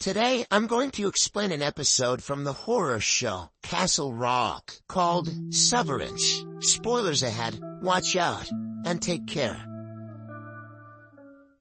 Today, I'm going to explain an episode from the horror show, Castle Rock, called Summaries. Spoilers ahead, watch out, and take care.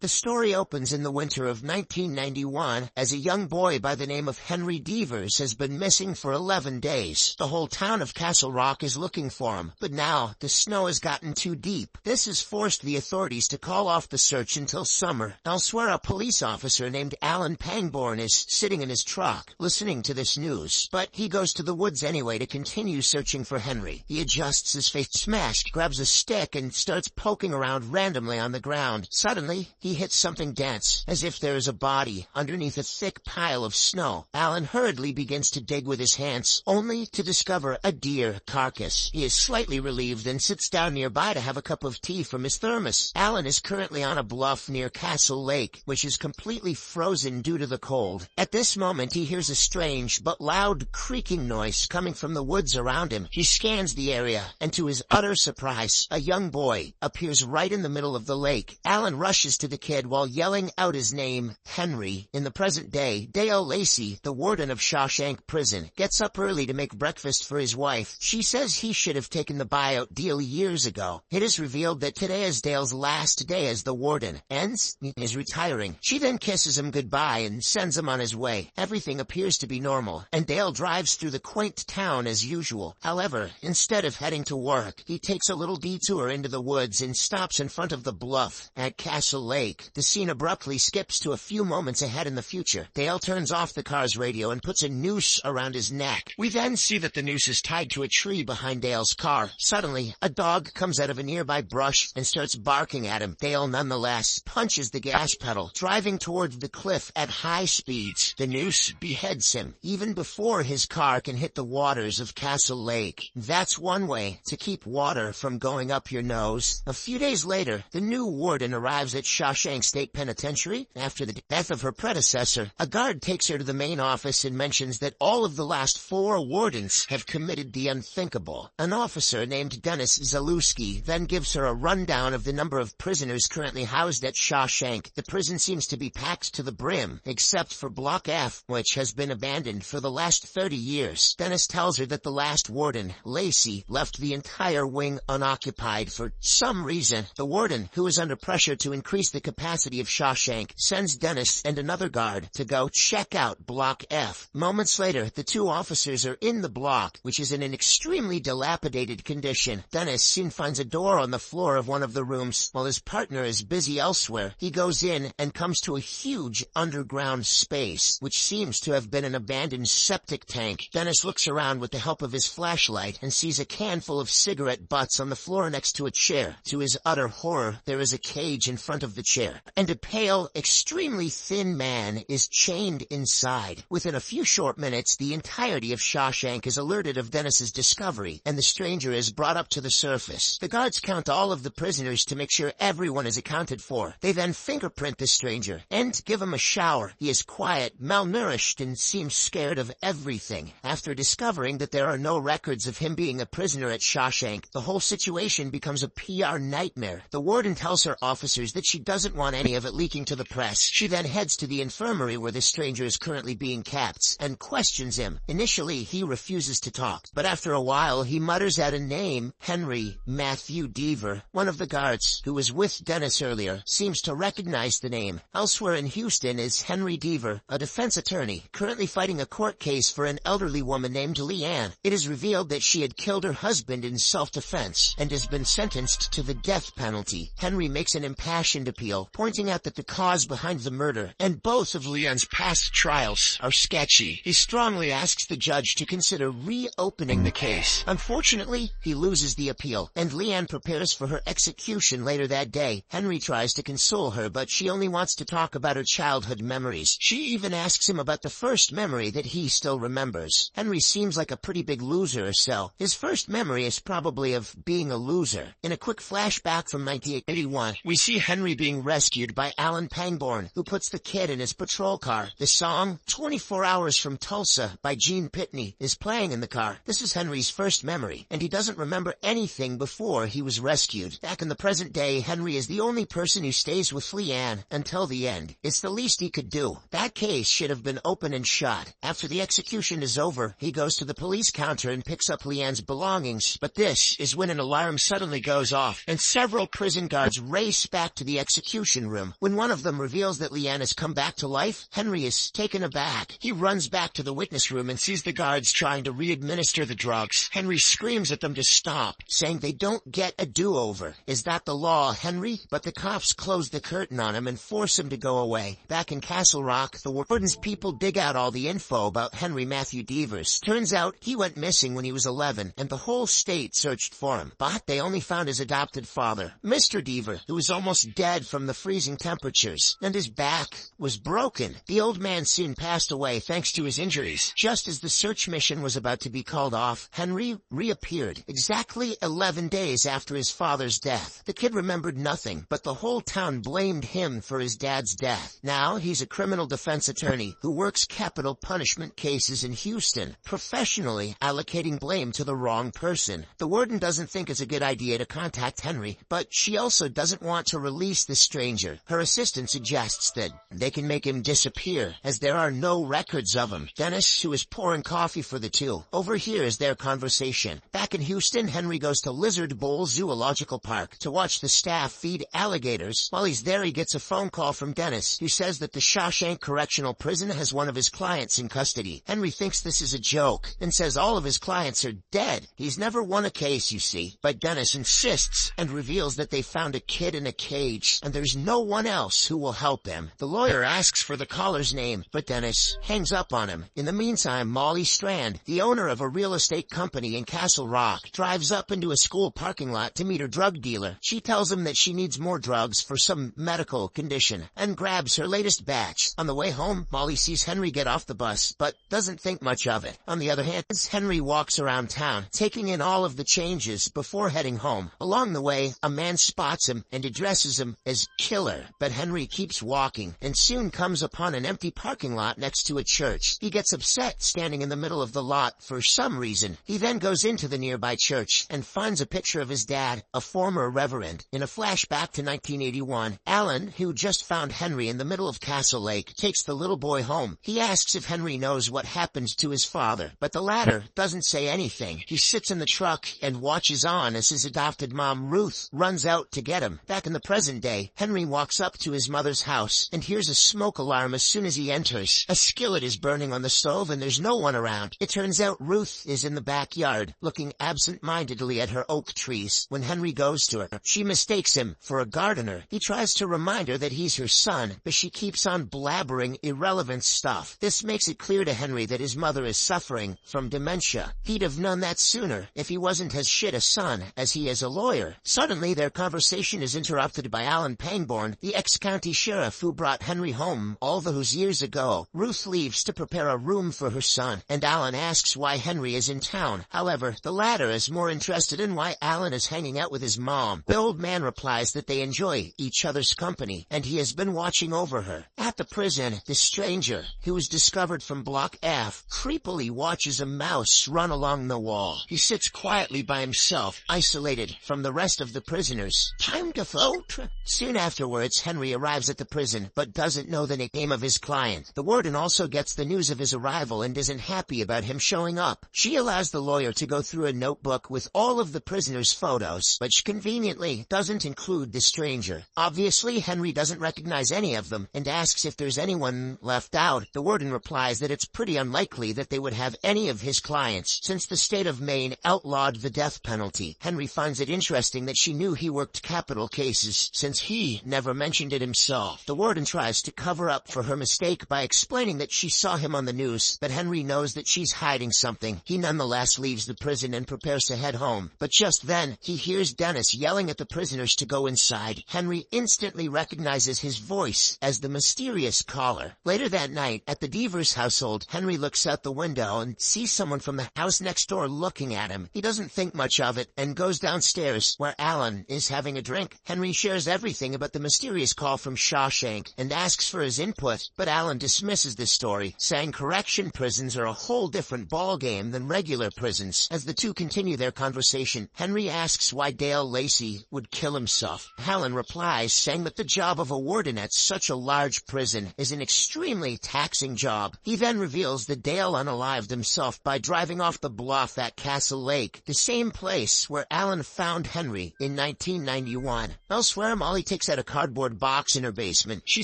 The story opens in the winter of 1991 as a young boy by the name of Henry Devers has been missing for 11 days. The whole town of Castle Rock is looking for him, but now the snow has gotten too deep. This has forced the authorities to call off the search until summer. Elsewhere, a police officer named Alan Pangborn is sitting in his truck, listening to this news. But he goes to the woods anyway to continue searching for Henry. He adjusts his face mask, grabs a stick, and starts poking around randomly on the ground. Suddenly, he hits something dense, as if there is a body underneath a thick pile of snow. Alan hurriedly begins to dig with his hands, only to discover a deer carcass. He is slightly relieved and sits down nearby to have a cup of tea from his thermos. Alan is currently on a bluff near Castle Lake, which is completely frozen due to the cold. At this moment, he hears a strange but loud creaking noise coming from the woods around him. He scans the area, and to his utter surprise, a young boy appears right in the middle of the lake. Alan rushes to the kid while yelling out his name, Henry. In the present day, Dale Lacey, the warden of Shawshank Prison, gets up early to make breakfast for his wife. She says he should have taken the buyout deal years ago. It is revealed that today is Dale's last day as the warden, and he is retiring. She then kisses him goodbye and sends him on his way. Everything appears to be normal, and Dale drives through the quaint town as usual. However, instead of heading to work, he takes a little detour into the woods and stops in front of the bluff at Castle Lake. The scene abruptly skips to a few moments ahead in the future. Dale turns off the car's radio and puts a noose around his neck. We then see that the noose is tied to a tree behind Dale's car. Suddenly, a dog comes out of a nearby brush and starts barking at him. Dale nonetheless punches the gas pedal, driving towards the cliff at high speeds. The noose beheads him, even before his car can hit the waters of Castle Lake. That's one way to keep water from going up your nose. A few days later, the new warden arrives at Shawshank State Penitentiary. After the death of her predecessor, a guard takes her to the main office and mentions that all of the last 4 wardens have committed the unthinkable. An officer named Dennis Zalewski then gives her a rundown of the number of prisoners currently housed at Shawshank. The prison seems to be packed to the brim, except for Block F, which has been abandoned for the last 30 years. Dennis tells her that the last warden, Lacey, left the entire wing unoccupied for some reason. The warden, who is under pressure to increase the capacity of Shawshank, sends Dennis and another guard to go check out Block F. Moments later, the 2 officers are in the block, which is in an extremely dilapidated condition. Dennis soon finds a door on the floor of one of the rooms. While his partner is busy elsewhere, he goes in and comes to a huge underground space, which seems to have been an abandoned septic tank. Dennis looks around with the help of his flashlight and sees a can full of cigarette butts on the floor next to a chair. To his utter horror, there is a cage in front of the chair, and a pale, extremely thin man is chained inside. Within a few short minutes, the entirety of Shawshank is alerted of Dennis's discovery, and the stranger is brought up to the surface. The guards count all of the prisoners to make sure everyone is accounted for. They then fingerprint the stranger and give him a shower. He is quiet, malnourished, and seems scared of everything. After discovering that there are no records of him being a prisoner at Shawshank, the whole situation becomes a PR nightmare. The warden tells her officers that she doesn't want any of it leaking to the press. She then heads to the infirmary where the stranger is currently being kept and questions him. Initially, he refuses to talk, but after a while, he mutters out a name, Henry Matthew Deaver. One of the guards, who was with Dennis earlier, seems to recognize the name. Elsewhere in Houston is Henry Deaver, a defense attorney, currently fighting a court case for an elderly woman named Leanne. It is revealed that she had killed her husband in self-defense and has been sentenced to the death penalty. Henry makes an impassioned appeal, pointing out that the cause behind the murder and both of Leanne's past trials are sketchy. He strongly asks the judge to consider reopening the case. Unfortunately, he loses the appeal, and Leanne prepares for her execution later that day. Henry tries to console her, but she only wants to talk about her childhood memories. She even asks him about the first memory that he still remembers. Henry seems like a pretty big loser or so. His first memory is probably of being a loser. In a quick flashback from 1981, we see Henry being being rescued by Alan Pangborn, who puts the kid in his patrol car. The song, 24 Hours from Tulsa by Gene Pitney, is playing in the car. This is Henry's first memory, and he doesn't remember anything before he was rescued. Back in the present day, Henry is the only person who stays with Leanne until the end. It's the least he could do. That case should have been open and shut. After the execution is over, he goes to the police counter and picks up Leanne's belongings, but this is when an alarm suddenly goes off, and several prison guards race back to the execution room. When one of them reveals that Leanne has come back to life, Henry is taken aback. He runs back to the witness room and sees the guards trying to re-administer the drugs. Henry screams at them to stop, saying they don't get a do-over. Is that the law, Henry? But the cops close the curtain on him and force him to go away. Back in Castle Rock, the warden's people dig out all the info about Henry Matthew Devers. Turns out he went missing when he was 11, and the whole state searched for him, but they only found his adopted father, Mr. Dever, who was almost dead from the freezing temperatures, and his back was broken. The old man soon passed away thanks to his injuries. Just as the search mission was about to be called off, Henry reappeared, exactly 11 days after his father's death. The kid remembered nothing, but the whole town blamed him for his dad's death. Now he's a criminal defense attorney who works capital punishment cases in Houston, professionally allocating blame to the wrong person. The warden doesn't think it's a good idea to contact Henry, but she also doesn't want to release the stranger. Her assistant suggests that they can make him disappear, as there are no records of him. Dennis, who is pouring coffee for the two, overhears their conversation. Back in Houston, Henry goes to Lizard Bowl Zoological Park to watch the staff feed alligators. While he's there, he gets a phone call from Dennis, who says that the Shawshank Correctional Prison has one of his clients in custody. Henry thinks this is a joke, and says all of his clients are dead. He's never won a case, you see, but Dennis insists and reveals that they found a kid in a cage, and there's no one else who will help him. The lawyer asks for the caller's name, but Dennis hangs up on him. In the meantime, Molly Strand, the owner of a real estate company in Castle Rock, drives up into a school parking lot to meet her drug dealer. She tells him that she needs more drugs for some medical condition, and grabs her latest batch. On the way home, Molly sees Henry get off the bus, but doesn't think much of it. On the other hand, as Henry walks around town, taking in all of the changes before heading home, along the way, a man spots him and addresses him as Killer. But Henry keeps walking, and soon comes upon an empty parking lot next to a church. He gets upset standing in the middle of the lot for some reason. He then goes into the nearby church and finds a picture of his dad, a former reverend. In a flashback to 1981, Alan, who just found Henry in the middle of Castle Lake, takes the little boy home. He asks if Henry knows what happened to his father, but the latter doesn't say anything. He sits in the truck and watches on as his adopted mom, Ruth, runs out to get him. Back in the present day, Henry walks up to his mother's house and hears a smoke alarm as soon as he enters. A skillet is burning on the stove and there's no one around. It turns out Ruth is in the backyard, looking absent-mindedly at her oak trees. When Henry goes to her, she mistakes him for a gardener. He tries to remind her that he's her son, but she keeps on blabbering irrelevant stuff. This makes it clear to Henry that his mother is suffering from dementia. He'd have known that sooner if he wasn't as shit a son as he is a lawyer. Suddenly, their conversation is interrupted by Alan Pangborn, the ex-county sheriff who brought Henry home all those years ago. Ruth leaves to prepare a room for her son, and Alan asks why Henry is in town. However, the latter is more interested in why Alan is hanging out with his mom. The old man replies that they enjoy each other's company, and he has been watching over her. At the prison, the stranger, who was discovered from Block F, creepily watches a mouse run along the wall. He sits quietly by himself, isolated from the rest of the prisoners. Time to vote. Soon afterwards, Henry arrives at the prison, but doesn't know the name of his client. The warden also gets the news of his arrival and isn't happy about him showing up. She allows the lawyer to go through a notebook with all of the prisoners' photos, but she conveniently doesn't include the stranger. Obviously, Henry doesn't recognize any of them and asks if there's anyone left out. The warden replies that it's pretty unlikely that they would have any of his clients, since the state of Maine outlawed the death penalty. Henry finds it interesting that she knew he worked capital cases, since he never mentioned it himself. The warden tries to cover up for her mistake by explaining that she saw him on the news, but Henry knows that she's hiding something. He nonetheless leaves the prison and prepares to head home. But just then, he hears Dennis yelling at the prisoners to go inside. Henry instantly recognizes his voice as the mysterious caller. Later that night, at the Devers household, Henry looks out the window and sees someone from the house next door looking at him. He doesn't think much of it and goes downstairs where Alan is having a drink. Henry shares everything anything about the mysterious call from Shawshank and asks for his input, but Alan dismisses the story, saying correction prisons are a whole different ballgame than regular prisons. As the two continue their conversation, Henry asks why Dale Lacey would kill himself. Alan replies, saying that the job of a warden at such a large prison is an extremely taxing job. He then reveals that Dale unalived himself by driving off the bluff at Castle Lake, the same place where Alan found Henry in 1991. Elsewhere, Molly takes out a cardboard box in her basement. She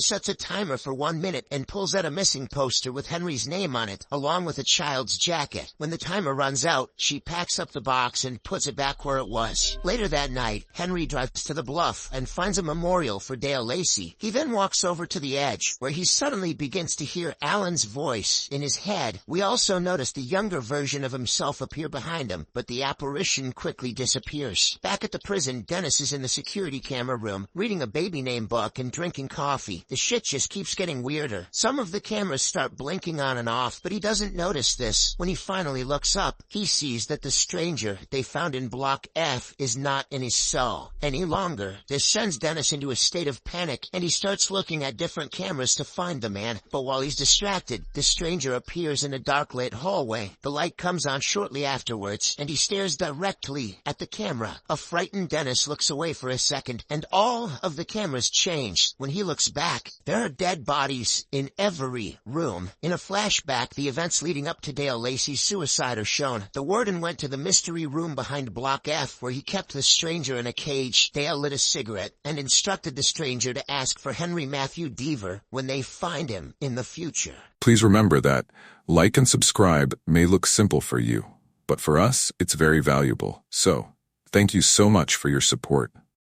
sets a timer for 1 minute and pulls out a missing poster with Henry's name on it, along with a child's jacket. When the timer runs out, she packs up the box and puts it back where it was. Later that night, Henry drives to the bluff and finds a memorial for Dale Lacey. He then walks over to the edge, where he suddenly begins to hear Alan's voice in his head. We also notice the younger version of himself appear behind him, but the apparition quickly disappears. Back at the prison, Dennis is in the security camera room, reading a baby name book and drinking coffee. The shit just keeps getting weirder. Some of the cameras start blinking on and off, but he doesn't notice this. When he finally looks up, he sees that the stranger they found in Block F is not in his cell any longer. This sends Dennis into a state of panic, and he starts looking at different cameras to find the man. But while he's distracted, the stranger appears in a dark-lit hallway. The light comes on shortly afterwards, and he stares directly at the camera. A frightened Dennis looks away for a second, and all of the cameras change. When he looks back, there are dead bodies in every room. In a flashback, the events leading up to Dale Lacey's suicide are shown. The warden went to the mystery room behind Block F, where he kept the stranger in a cage. Dale lit a cigarette and instructed the stranger to ask for Henry Matthew Deaver when they find him in the future. Please remember that like and subscribe may look simple for you, but for us, it's very valuable. So, thank you so much for your support.